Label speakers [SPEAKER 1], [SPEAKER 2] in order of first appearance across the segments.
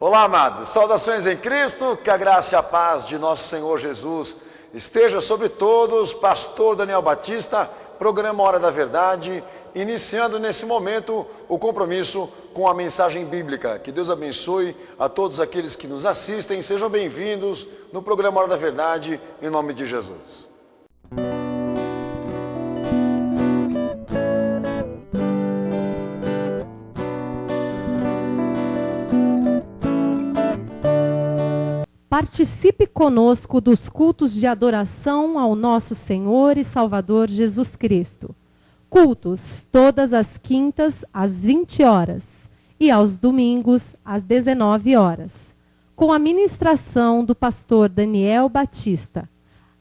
[SPEAKER 1] Olá, amados, saudações em Cristo, que a graça e a paz de nosso Senhor Jesus esteja sobre todos. Pastor Daniel Batista, programa Hora da Verdade, iniciando nesse momento o compromisso com a mensagem bíblica. Que Deus abençoe a todos aqueles que nos assistem, sejam bem-vindos no programa Hora da Verdade, em nome de Jesus.
[SPEAKER 2] Participe conosco dos cultos de adoração ao nosso Senhor e Salvador Jesus Cristo. Cultos todas as quintas às 20 horas e aos domingos às 19 horas, com a ministração do pastor Daniel Batista.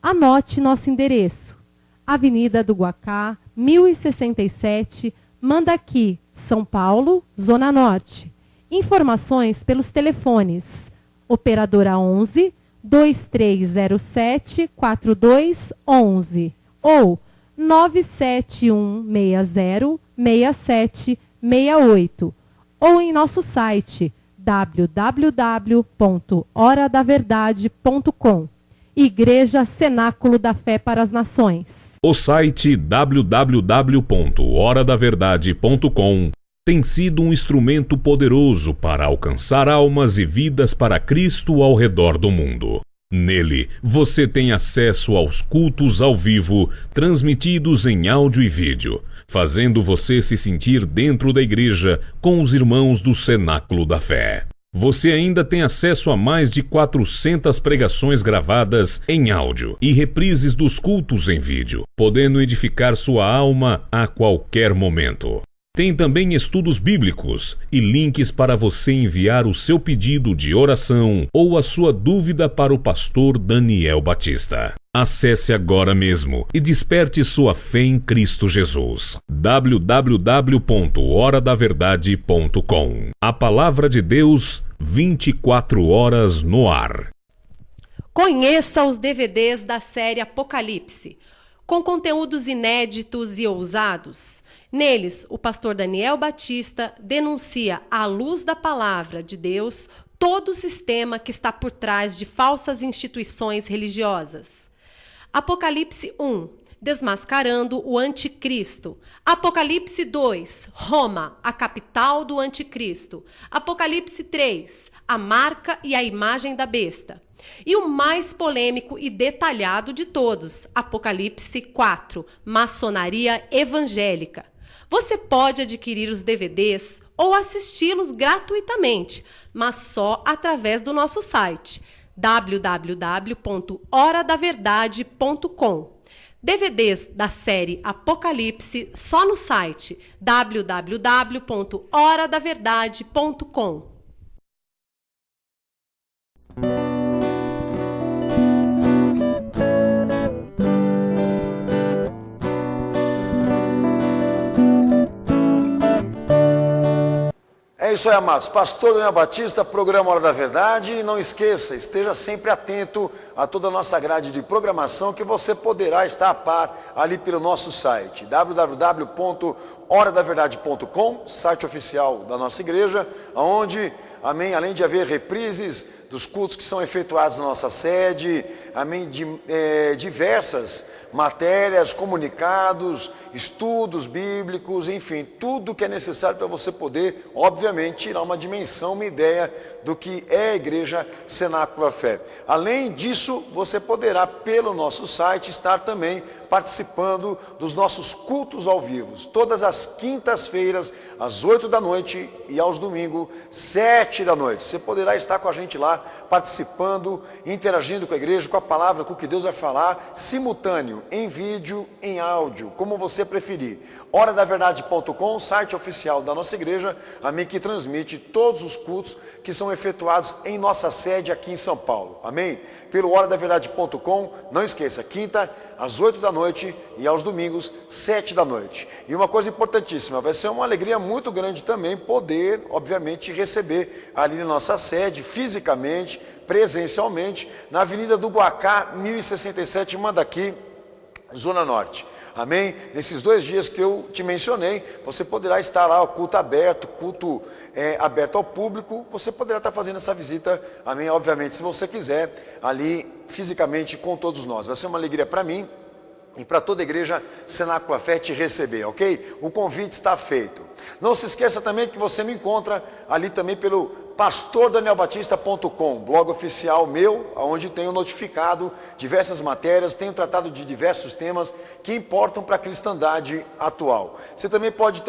[SPEAKER 2] Anote nosso endereço: Avenida do Guacá, 1067, Mandaqui, São Paulo, Zona Norte. Informações pelos telefones Operadora 11 2307 4211 ou 97160 6768 ou em nosso site www.horadaverdade.com. Igreja Cenáculo da Fé para as Nações.
[SPEAKER 3] O site www.horadaverdade.com tem sido um instrumento poderoso para alcançar almas e vidas para Cristo ao redor do mundo. Nele, você tem acesso aos cultos ao vivo, transmitidos em áudio e vídeo, fazendo você se sentir dentro da igreja com os irmãos do Cenáculo da Fé. Você ainda tem acesso a mais de 400 pregações gravadas em áudio e reprises dos cultos em vídeo, podendo edificar sua alma a qualquer momento. Tem também estudos bíblicos e links para você enviar o seu pedido de oração ou a sua dúvida para o pastor Daniel Batista. Acesse agora mesmo e desperte sua fé em Cristo Jesus. www.horadaverdade.com. A palavra de Deus, 24 horas no ar.
[SPEAKER 2] Conheça os DVDs da série Apocalipse, com conteúdos inéditos e ousados. Neles, o pastor Daniel Batista denuncia, à luz da palavra de Deus, todo o sistema que está por trás de falsas instituições religiosas. Apocalipse 1, desmascarando o anticristo. Apocalipse 2, Roma, a capital do anticristo. Apocalipse 3, a marca e a imagem da besta. E o mais polêmico e detalhado de todos, Apocalipse 4, maçonaria evangélica. Você pode adquirir os DVDs ou assisti-los gratuitamente, mas só através do nosso site www.horadaverdade.com. DVDs da série Apocalipse só no site www.horadaverdade.com.
[SPEAKER 1] É isso aí, amados. Pastor Daniel Batista, programa Hora da Verdade. E não esqueça, esteja sempre atento a toda a nossa grade de programação, que você poderá estar a par ali pelo nosso site www.horadaverdade.com, site oficial da nossa igreja, onde, amém, além de haver reprises dos cultos que são efetuados na nossa sede, amém, diversas matérias, comunicados, estudos bíblicos, enfim, tudo que é necessário para você poder, obviamente, tirar uma dimensão, uma ideia do que é a Igreja Cenáculo da Fé. Além disso, você poderá, pelo nosso site, estar também participando dos nossos cultos ao vivo, todas as quintas-feiras, às 8 da noite e aos domingos, 7 da noite. Você poderá estar com a gente lá, participando, interagindo com a igreja, com a palavra, com o que Deus vai falar, simultâneo, em vídeo, em áudio, como você preferir. Horadaverdade.com, site oficial da nossa igreja, amém, que transmite todos os cultos que são efetuados em nossa sede aqui em São Paulo, amém? Pelo horadaverdade.com, não esqueça, quinta às 8 da noite e aos domingos, 7 da noite. E uma coisa importantíssima, vai ser uma alegria muito grande também poder, obviamente, receber ali na nossa sede, fisicamente, presencialmente, na Avenida do Guacá, 1067, Mandaqui, Zona Norte. Amém? Nesses 2 dias que eu te mencionei, você poderá estar lá, o culto aberto, aberto ao público, você poderá estar fazendo essa visita, amém? Obviamente, se você quiser, ali fisicamente com todos nós. Vai ser uma alegria para mim e para toda a igreja Cenáculo da Fé te receber, ok? O convite está feito. Não se esqueça também que você me encontra ali também pelo pastordanielbatista.com, blog oficial meu, onde tenho notificado diversas matérias, tenho tratado de diversos temas que importam para a cristandade atual. Você também pode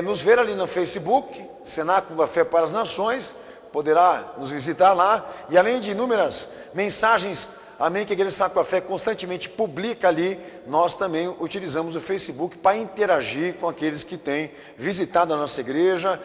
[SPEAKER 1] nos ver ali no Facebook, Cenáculo da Fé para as Nações, poderá nos visitar lá, e além de inúmeras mensagens, amém, que a Igreja Cenáculo da Fé constantemente publica ali, nós também utilizamos o Facebook para interagir com aqueles que têm visitado a nossa igreja,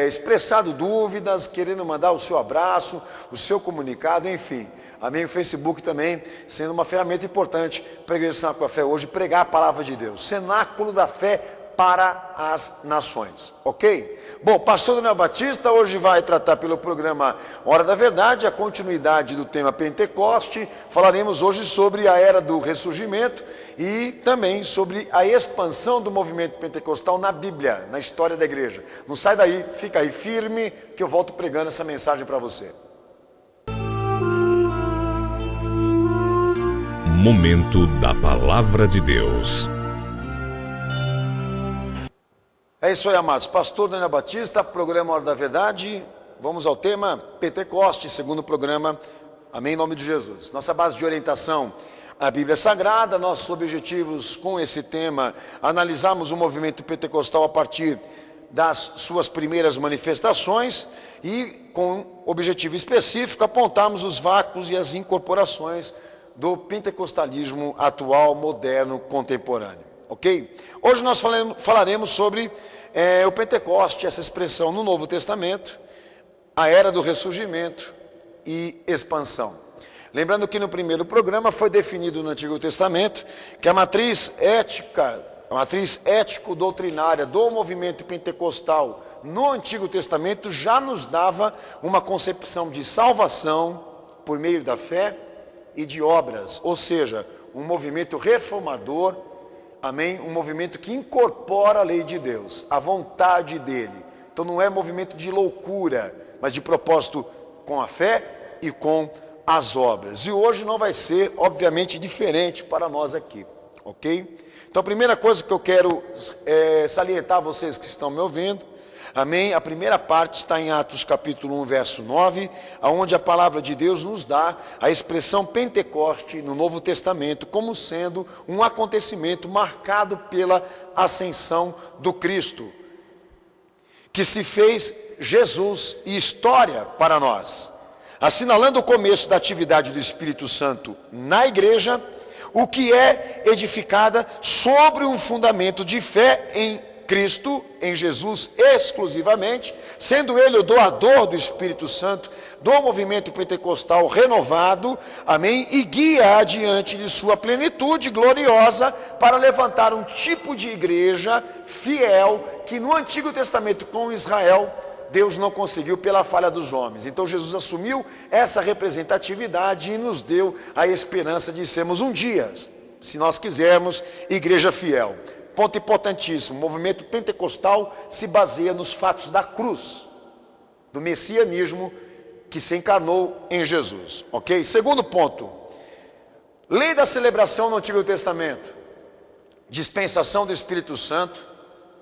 [SPEAKER 1] expressado dúvidas, querendo mandar o seu abraço, o seu comunicado, enfim. Amém? O Facebook também sendo uma ferramenta importante para a Igreja Cenáculo da Fé hoje, pregar a palavra de Deus. Cenáculo da Fé para as Nações, ok? Bom, pastor Daniel Batista hoje vai tratar pelo programa Hora da Verdade, a continuidade do tema Pentecoste. Falaremos hoje sobre a era do ressurgimento e também sobre a expansão do movimento pentecostal na Bíblia, na história da igreja. Não sai daí, fica aí firme que eu volto pregando essa mensagem para você.
[SPEAKER 3] Momento da Palavra de Deus.
[SPEAKER 1] É isso aí, amados. Pastor Daniel Batista, programa Hora da Verdade. Vamos ao tema Pentecoste, segundo programa. Amém, em nome de Jesus. Nossa base de orientação, a Bíblia Sagrada. Nossos objetivos com esse tema, analisarmos o movimento pentecostal a partir das suas primeiras manifestações e, com objetivo específico, apontarmos os vácuos e as incorporações do pentecostalismo atual, moderno, contemporâneo. Ok? Hoje nós falaremos sobre o Pentecoste, essa expressão no Novo Testamento, a era do ressurgimento e expansão. Lembrando que no primeiro programa foi definido no Antigo Testamento que a matriz ético-doutrinária do movimento pentecostal no Antigo Testamento já nos dava uma concepção de salvação por meio da fé e de obras, ou seja, um movimento reformador. Amém? Um movimento que incorpora a lei de Deus, a vontade dele. Então não é movimento de loucura, mas de propósito com a fé e com as obras. E hoje não vai ser, obviamente, diferente para nós aqui, ok? Então a primeira coisa que eu quero salientar a vocês que estão me ouvindo, amém? A primeira parte está em Atos capítulo 1, verso 9, onde a palavra de Deus nos dá a expressão Pentecoste no Novo Testamento como sendo um acontecimento marcado pela ascensão do Cristo, que se fez Jesus e história para nós, assinalando o começo da atividade do Espírito Santo na igreja, o que é edificada sobre um fundamento de fé em Cristo, em Jesus exclusivamente, sendo Ele o doador do Espírito Santo, do movimento pentecostal renovado, amém, e guia adiante de sua plenitude gloriosa para levantar um tipo de igreja fiel que no Antigo Testamento com Israel, Deus não conseguiu pela falha dos homens. Então Jesus assumiu essa representatividade e nos deu a esperança de sermos um dia, se nós quisermos, igreja fiel. Ponto importantíssimo, o movimento pentecostal se baseia nos fatos da cruz, do messianismo que se encarnou em Jesus, ok? Segundo ponto, lei da celebração no Antigo Testamento, dispensação do Espírito Santo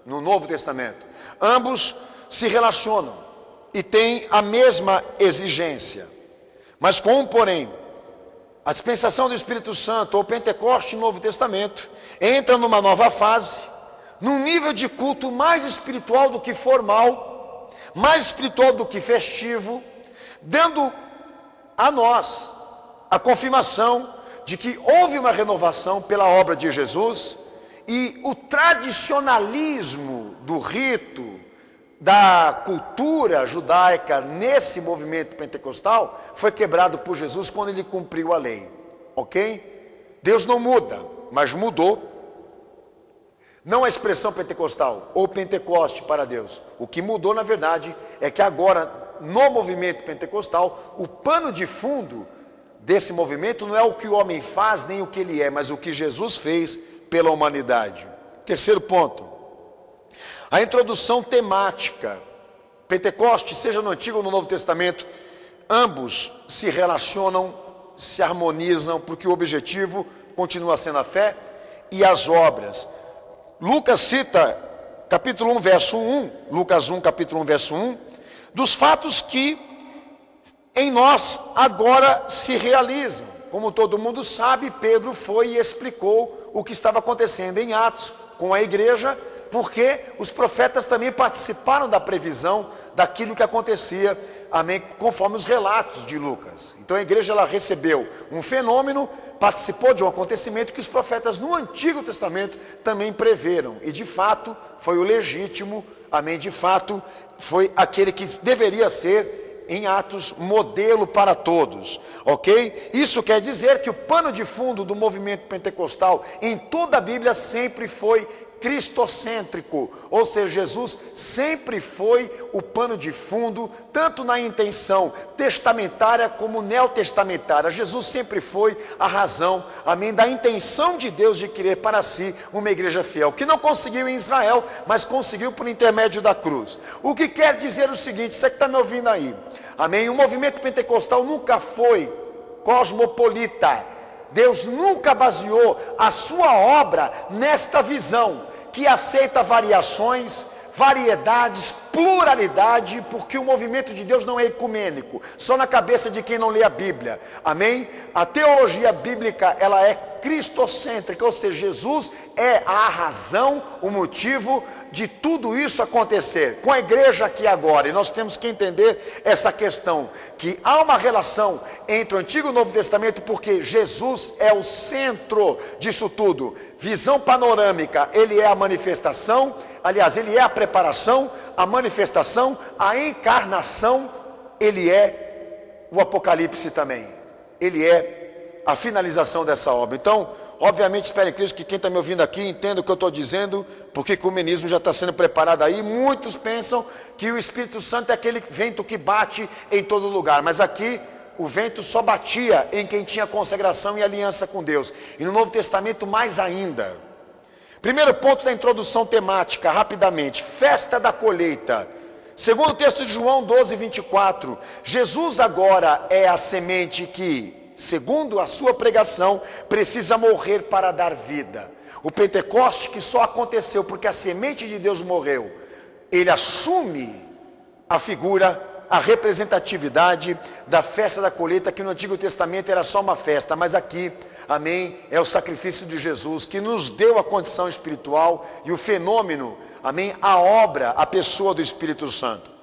[SPEAKER 1] no Novo Testamento. Ambos se relacionam e têm a mesma exigência, mas com um porém. A dispensação do Espírito Santo, ou Pentecoste no Novo Testamento, entra numa nova fase, num nível de culto mais espiritual do que formal, mais espiritual do que festivo, dando a nós a confirmação de que houve uma renovação pela obra de Jesus e o tradicionalismo do rito, da cultura judaica nesse movimento pentecostal foi quebrado por Jesus quando ele cumpriu a lei, ok? Deus não muda, mas mudou não a expressão pentecostal ou Pentecoste para Deus. O que mudou na verdade é que agora no movimento pentecostal o pano de fundo desse movimento não é o que o homem faz, nem o que ele é, mas o que Jesus fez pela humanidade. Terceiro ponto, a introdução temática. Pentecostes, seja no Antigo ou no Novo Testamento, ambos se relacionam, se harmonizam, porque o objetivo continua sendo a fé e as obras. Lucas cita, capítulo 1, verso 1, Lucas 1, capítulo 1, verso 1, dos fatos que em nós agora se realizam. Como todo mundo sabe, Pedro foi e explicou o que estava acontecendo em Atos com a igreja, porque os profetas também participaram da previsão daquilo que acontecia, amém, conforme os relatos de Lucas. Então a igreja, ela recebeu um fenômeno, participou de um acontecimento que os profetas no Antigo Testamento também preveram, e de fato foi o legítimo, amém, de fato foi aquele que deveria ser em Atos modelo para todos, ok? Isso quer dizer que o pano de fundo do movimento pentecostal em toda a Bíblia sempre foi cristocêntrico, ou seja, Jesus sempre foi o pano de fundo, tanto na intenção testamentária como neotestamentária. Jesus sempre foi a razão, amém, da intenção de Deus de querer para si uma igreja fiel, que não conseguiu em Israel, mas conseguiu por intermédio da cruz. O que quer dizer o seguinte, você que está me ouvindo aí, amém, o movimento pentecostal nunca foi cosmopolita. Deus nunca baseou a sua obra nesta visão, que aceita variações, variedades, pluralidade, porque o movimento de Deus não é ecumênico, só na cabeça de quem não lê a Bíblia, amém? A teologia bíblica, ela é cristocêntrica, ou seja, Jesus é a razão, o motivo de tudo isso acontecer, com a igreja aqui agora, e nós temos que entender essa questão, que há uma relação entre o Antigo e o Novo Testamento, porque Jesus é o centro disso tudo. Visão panorâmica, ele é a manifestação, aliás, ele é a preparação, a manifestação, a encarnação, ele é o Apocalipse também, ele é a finalização dessa obra. Então, obviamente, espero em Cristo que quem está me ouvindo aqui entenda o que eu estou dizendo, porque o ecumenismo já está sendo preparado aí. Muitos pensam que o Espírito Santo é aquele vento que bate em todo lugar, mas aqui o vento só batia em quem tinha consagração e aliança com Deus, e no Novo Testamento mais ainda. Primeiro ponto da introdução temática, rapidamente, festa da colheita. Segundo o texto de João 12, 24, Jesus agora é a semente que, segundo a sua pregação, precisa morrer para dar vida. O Pentecoste, que só aconteceu porque a semente de Deus morreu, ele assume a figura, a representatividade da festa da colheita, que no Antigo Testamento era só uma festa, mas aqui, amém, é o sacrifício de Jesus, que nos deu a condição espiritual e o fenômeno, amém, a obra, a pessoa do Espírito Santo.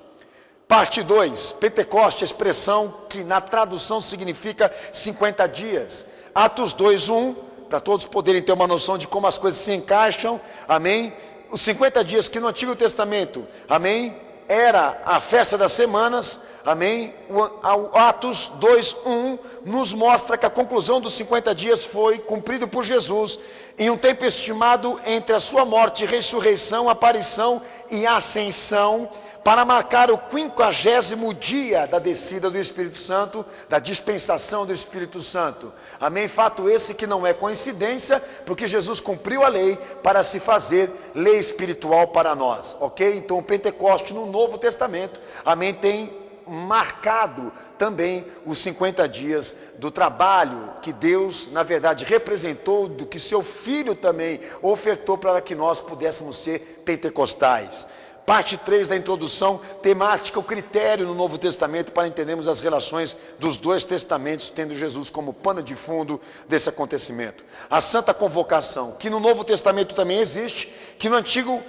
[SPEAKER 1] Parte 2, Pentecoste, expressão que na tradução significa 50 dias. Atos 2, 1, para todos poderem ter uma noção de como as coisas se encaixam, amém? Os 50 dias que no Antigo Testamento, amém, era a festa das semanas, amém? O Atos 2, 1 nos mostra que a conclusão dos 50 dias foi cumprido por Jesus em um tempo estimado entre a sua morte, ressurreição, aparição e ascensão, para marcar o 50º dia da descida do Espírito Santo, da dispensação do Espírito Santo. Amém? Fato esse que não é coincidência, porque Jesus cumpriu a lei para se fazer lei espiritual para nós, ok? Então o Pentecoste no Novo Testamento, amém, tem marcado também os 50 dias do trabalho que Deus, na verdade, representou, do que seu Filho também ofertou para que nós pudéssemos ser pentecostais. Parte 3 da introdução temática, o critério no Novo Testamento para entendermos as relações dos dois testamentos, tendo Jesus como pano de fundo desse acontecimento. A santa convocação, que no Novo Testamento também existe, que no Antigo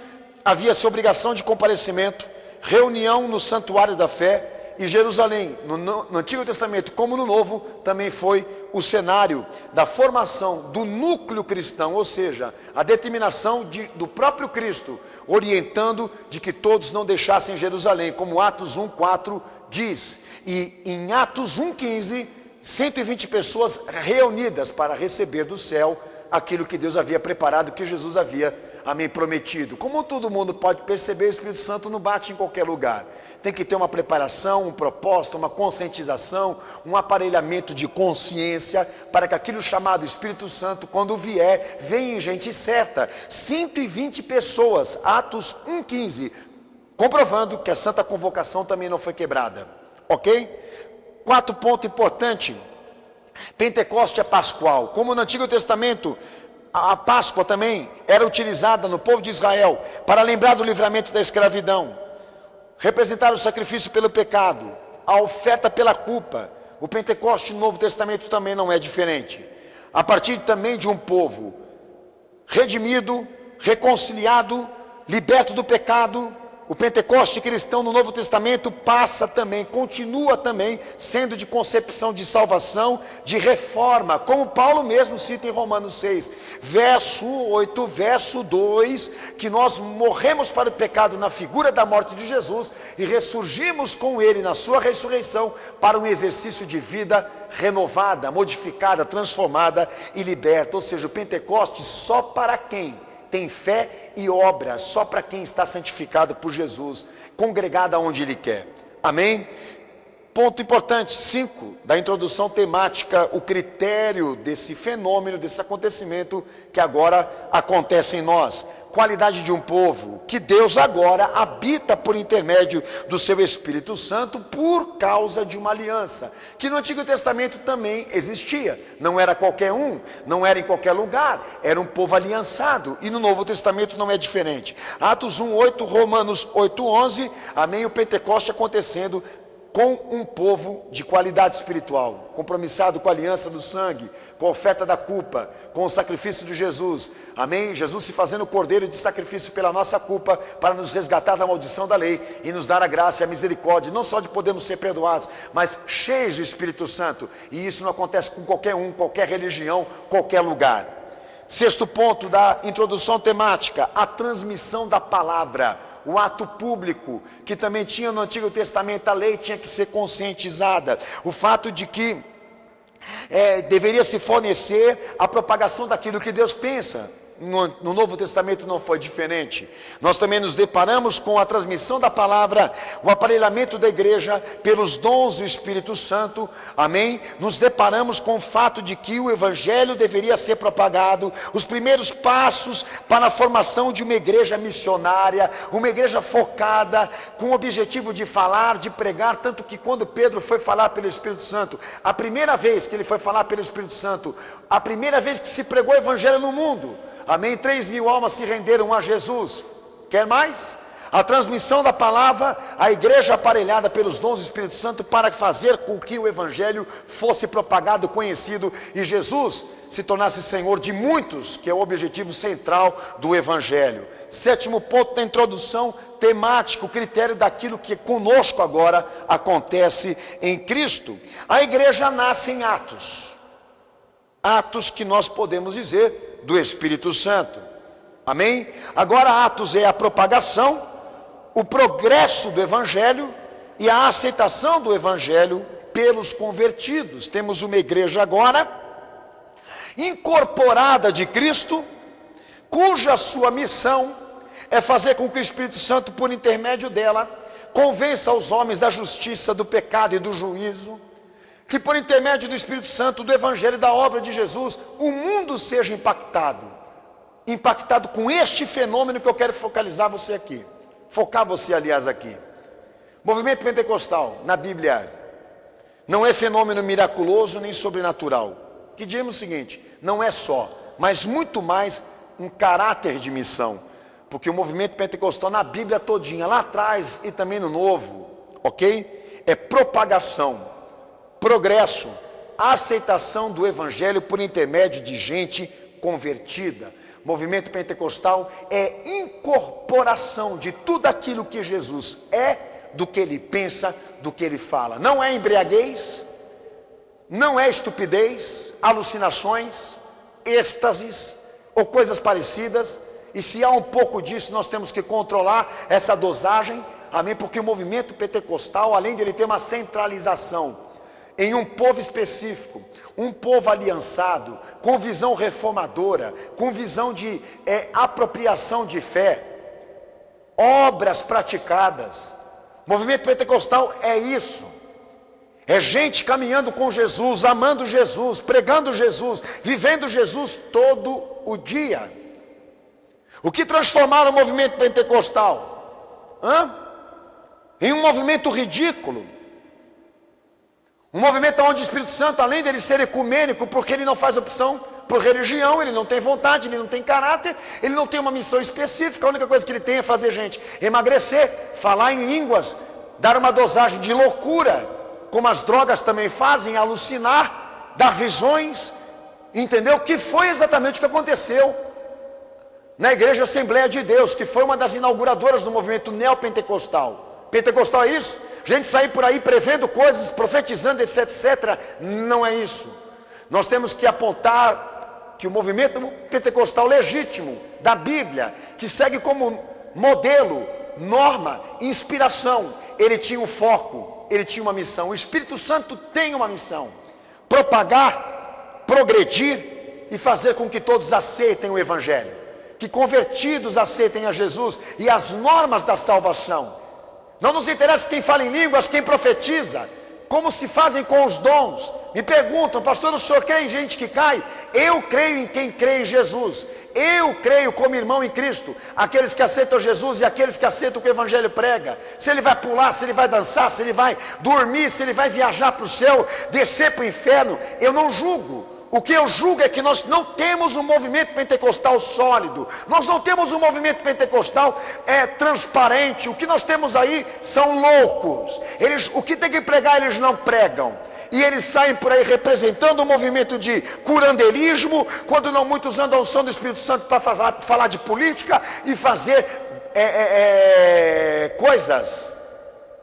[SPEAKER 1] havia-se obrigação de comparecimento, reunião no santuário da fé, e Jerusalém, no Antigo Testamento como no Novo, também foi o cenário da formação do núcleo cristão, ou seja, a determinação do próprio Cristo, orientando de que todos não deixassem Jerusalém, como Atos 1,4 diz. E em Atos 1,15, 120 pessoas reunidas para receber do céu aquilo que Deus havia preparado, que Jesus havia amém, prometido. Como todo mundo pode perceber, o Espírito Santo não bate em qualquer lugar. Tem que ter uma preparação, um propósito, uma conscientização, um aparelhamento de consciência, para que aquilo chamado Espírito Santo, quando vier, venha em gente certa. 120 pessoas, Atos 1,15, comprovando que a santa convocação também não foi quebrada. Ok? 4 ponto importante. Pentecoste é pascual. Como no Antigo Testamento, a Páscoa também era utilizada no povo de Israel para lembrar do livramento da escravidão, representar o sacrifício pelo pecado, a oferta pela culpa. O Pentecoste no Novo Testamento também não é diferente. A partir também de um povo redimido, reconciliado, liberto do pecado, o Pentecoste cristão no Novo Testamento passa também, continua também sendo de concepção de salvação, de reforma, como Paulo mesmo cita em Romanos 6, verso 8, verso 2, que nós morremos para o pecado na figura da morte de Jesus e ressurgimos com ele na sua ressurreição para um exercício de vida renovada, modificada, transformada e liberta. Ou seja, o Pentecoste só para quem tem fé e obra, só para quem está santificado por Jesus, congregado aonde Ele quer. Amém? Ponto importante, 5, da introdução temática, o critério desse fenômeno, desse acontecimento que agora acontece em nós. Qualidade de um povo, que Deus agora habita por intermédio do seu Espírito Santo por causa de uma aliança, que no Antigo Testamento também existia, não era qualquer um, não era em qualquer lugar, era um povo aliançado, e no Novo Testamento não é diferente. Atos 1:8, Romanos 8:11, amém, o Pentecoste acontecendo com um povo de qualidade espiritual, compromissado com a aliança do sangue, com a oferta da culpa, com o sacrifício de Jesus, amém? Jesus se fazendo cordeiro de sacrifício pela nossa culpa, para nos resgatar da maldição da lei, e nos dar a graça e a misericórdia, não só de podermos ser perdoados, mas cheios do Espírito Santo, e isso não acontece com qualquer um, qualquer religião, qualquer lugar. 6º ponto da introdução temática, a transmissão da palavra, o ato público, que também tinha no Antigo Testamento, a lei tinha que ser conscientizada, o fato de que deveria se fornecer a propagação daquilo que Deus pensa. No Novo Testamento não foi diferente. Nós também nos deparamos com a transmissão da palavra, o aparelhamento da igreja pelos dons do Espírito Santo, amém? Nos deparamos com o fato de que o Evangelho deveria ser propagado, os primeiros passos para a formação de uma igreja missionária, uma igreja focada, com o objetivo de falar, de pregar, tanto que quando Pedro foi falar pelo Espírito Santo, a primeira vez que ele foi falar pelo Espírito Santo, a primeira vez que se pregou o Evangelho no mundo, amém, 3.000 almas se renderam a Jesus. Quer mais? A transmissão da palavra, a igreja aparelhada pelos dons do Espírito Santo para fazer com que o Evangelho fosse propagado, conhecido, e Jesus se tornasse Senhor de muitos, que é o objetivo central do Evangelho. 7º ponto da introdução temática, o critério daquilo que conosco agora acontece em Cristo. A igreja nasce em Atos, atos que nós podemos dizer do Espírito Santo, amém? Agora Atos é a propagação, o progresso do Evangelho e a aceitação do Evangelho pelos convertidos. Temos uma igreja agora incorporada de Cristo, cuja sua missão é fazer com que o Espírito Santo, por intermédio dela, convença os homens da justiça, do pecado e do juízo, que por intermédio do Espírito Santo, do Evangelho e da obra de Jesus, o mundo seja impactado com este fenômeno que eu quero focalizar você aqui, focar você aliás aqui. Movimento pentecostal, na Bíblia, não é fenômeno miraculoso nem sobrenatural, que diremos o seguinte, não é só, mas muito mais um caráter de missão, porque o movimento pentecostal na Bíblia todinha, lá atrás e também no Novo, ok? É propagação, progresso, aceitação do Evangelho por intermédio de gente convertida. Movimento pentecostal é incorporação de tudo aquilo que Jesus é, do que Ele pensa, do que Ele fala. Não é embriaguez, não é estupidez, alucinações, êxtases ou coisas parecidas. E se há um pouco disso, nós temos que controlar essa dosagem, amém? Porque o movimento pentecostal, além de ele ter uma centralização em um povo específico, um povo aliançado, com visão reformadora, com visão de apropriação de fé, obras praticadas. O movimento pentecostal é isso. É gente caminhando com Jesus, amando Jesus, pregando Jesus, vivendo Jesus todo o dia. O que transformaram o movimento pentecostal? Em um movimento ridículo. Um movimento onde o Espírito Santo, além dele ser ecumênico, porque ele não faz opção por religião, ele não tem vontade, ele não tem caráter, ele não tem uma missão específica, a única coisa que ele tem é fazer gente emagrecer, falar em línguas, dar uma dosagem de loucura, como as drogas também fazem, alucinar, dar visões, entendeu? Que foi exatamente o que aconteceu na Igreja Assembleia de Deus, que foi uma das inauguradoras do movimento neopentecostal. Pentecostal é isso? Gente sair por aí prevendo coisas, profetizando, etc, etc. Não é isso. Nós temos que apontar que o movimento pentecostal legítimo da Bíblia, que segue como modelo, norma, inspiração, ele tinha um foco, ele tinha uma missão. O Espírito Santo tem uma missão: propagar, progredir e fazer com que todos aceitem o Evangelho, que convertidos aceitem a Jesus e as normas da salvação. Não nos interessa quem fala em línguas, quem profetiza, como se fazem com os dons. Me perguntam: pastor, o senhor crê em gente que cai? Eu creio em quem crê em Jesus. Eu creio como irmão em Cristo, aqueles que aceitam Jesus e aqueles que aceitam o que o Evangelho prega. Se ele vai pular, se ele vai dançar, se ele vai dormir, se ele vai viajar para o céu, descer para o inferno, eu não julgo. O que eu julgo é que nós não temos um movimento pentecostal sólido, nós não temos um movimento pentecostal transparente. O que nós temos aí são loucos. Eles, o que tem que pregar, eles não pregam. E eles saem por aí representando um movimento de curanderismo, quando não muitos andam ao som do Espírito Santo para falar de política e fazer coisas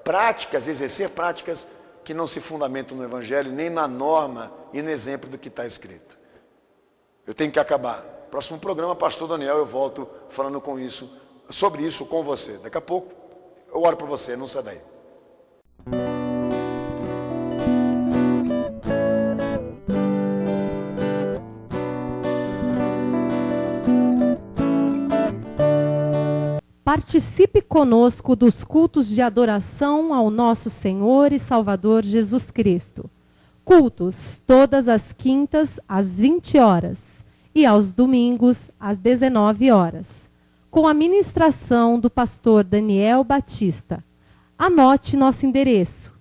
[SPEAKER 1] práticas, exercer práticas que não se fundamentam no Evangelho, nem na norma e no exemplo do que está escrito. Eu tenho que acabar. Próximo programa, pastor Daniel, eu volto falando sobre isso com você. Daqui a pouco eu oro por você, não sai daí.
[SPEAKER 2] Participe conosco dos cultos de adoração ao nosso Senhor e Salvador Jesus Cristo. Cultos todas as quintas às 20 horas e aos domingos às 19 horas, com a ministração do pastor Daniel Batista. Anote nosso endereço: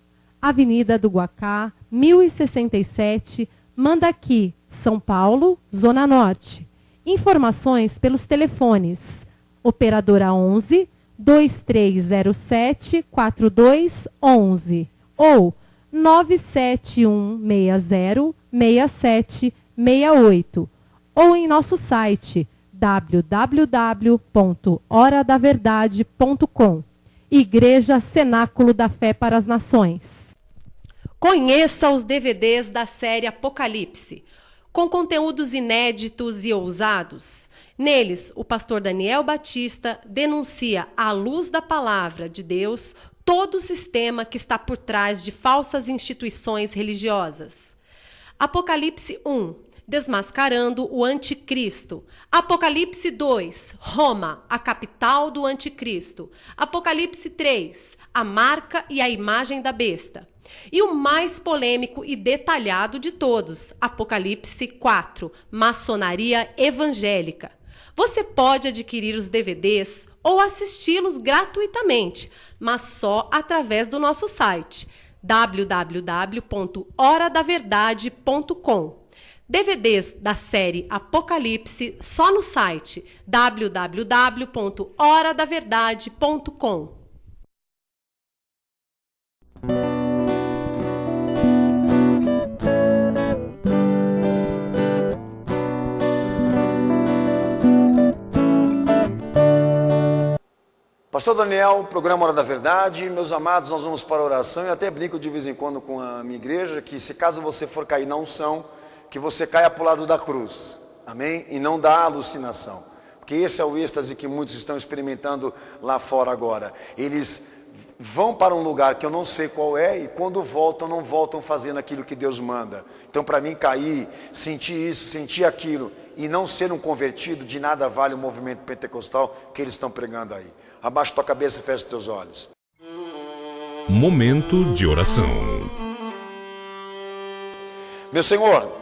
[SPEAKER 2] Avenida do Guacá, 1067, Mandaqui, São Paulo, Zona Norte. Informações pelos telefones: Operadora 11 2307 4211 ou 97160 6768, ou em nosso site www.horadaverdade.com. Igreja Cenáculo da Fé para as Nações. Conheça os DVDs da série Apocalipse, com conteúdos inéditos e ousados. Neles, o pastor Daniel Batista denuncia, à luz da palavra de Deus, todo o sistema que está por trás de falsas instituições religiosas. Apocalipse 1, desmascarando o anticristo. Apocalipse 2, Roma, a capital do anticristo. Apocalipse 3, a marca e a imagem da besta. E o mais polêmico e detalhado de todos, Apocalipse 4, maçonaria evangélica. Você pode adquirir os DVDs ou assisti-los gratuitamente, mas só através do nosso site www.horadaverdade.com. DVDs da série Apocalipse só no site www.horadaverdade.com.
[SPEAKER 1] Pastor Daniel, programa Hora da Verdade. Meus amados, nós vamos para a oração. E até brinco de vez em quando com a minha igreja, que se caso você for cair na unção, que você caia para o lado da cruz, amém? E não da alucinação, porque esse é o êxtase que muitos estão experimentando lá fora agora. Eles vão para um lugar que eu não sei qual é, e quando voltam, não voltam fazendo aquilo que Deus manda. Então, para mim, cair, sentir isso, sentir aquilo, e não ser um convertido, de nada vale o movimento pentecostal que eles estão pregando aí. Abaixa tua cabeça e fecha os teus olhos.
[SPEAKER 3] Momento de oração.
[SPEAKER 1] Meu Senhor,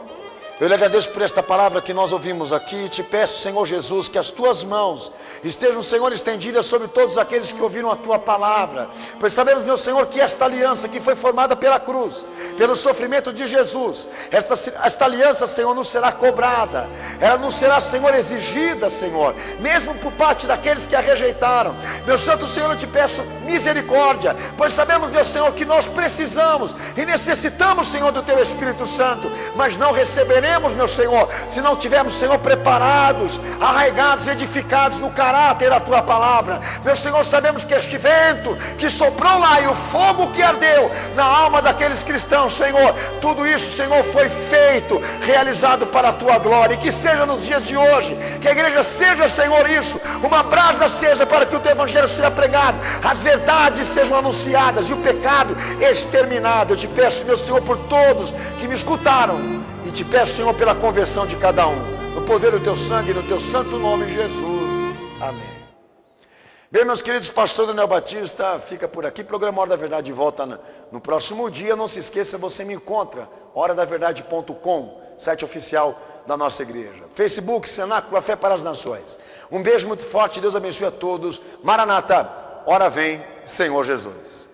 [SPEAKER 1] eu lhe agradeço por esta palavra que nós ouvimos aqui. Te peço, Senhor Jesus, que as tuas mãos estejam, Senhor, estendidas sobre todos aqueles que ouviram a tua palavra. Pois sabemos, meu Senhor, que esta aliança que foi formada pela cruz, pelo sofrimento de Jesus, esta aliança, Senhor, não será cobrada, ela não será, Senhor, exigida, Senhor, mesmo por parte daqueles que a rejeitaram. Meu Santo Senhor, eu te peço misericórdia, pois sabemos, meu Senhor, que nós precisamos e necessitamos, Senhor, do teu Espírito Santo, mas não receberemos, meu Senhor, se não tivermos, Senhor, preparados, arraigados, edificados no caráter da tua palavra. Meu Senhor, sabemos que este vento que soprou lá e o fogo que ardeu na alma daqueles cristãos, Senhor, tudo isso, Senhor, foi feito, realizado para a tua glória. E que seja nos dias de hoje, que a igreja seja, Senhor, isso, uma brasa acesa para que o teu evangelho seja pregado, as verdades sejam anunciadas e o pecado exterminado. Eu te peço, meu Senhor, por todos que me escutaram, e te peço, Senhor, pela conversão de cada um, no poder do teu sangue, no teu santo nome, Jesus. Amém. Bem, meus queridos, pastor Daniel Batista fica por aqui. Programa Hora da Verdade volta no próximo dia. Não se esqueça, você me encontra horadaverdade.com, site oficial da nossa igreja. Facebook, Cenáculo, a Fé para as Nações. Um beijo muito forte, Deus abençoe a todos. Maranata, ora vem, Senhor Jesus.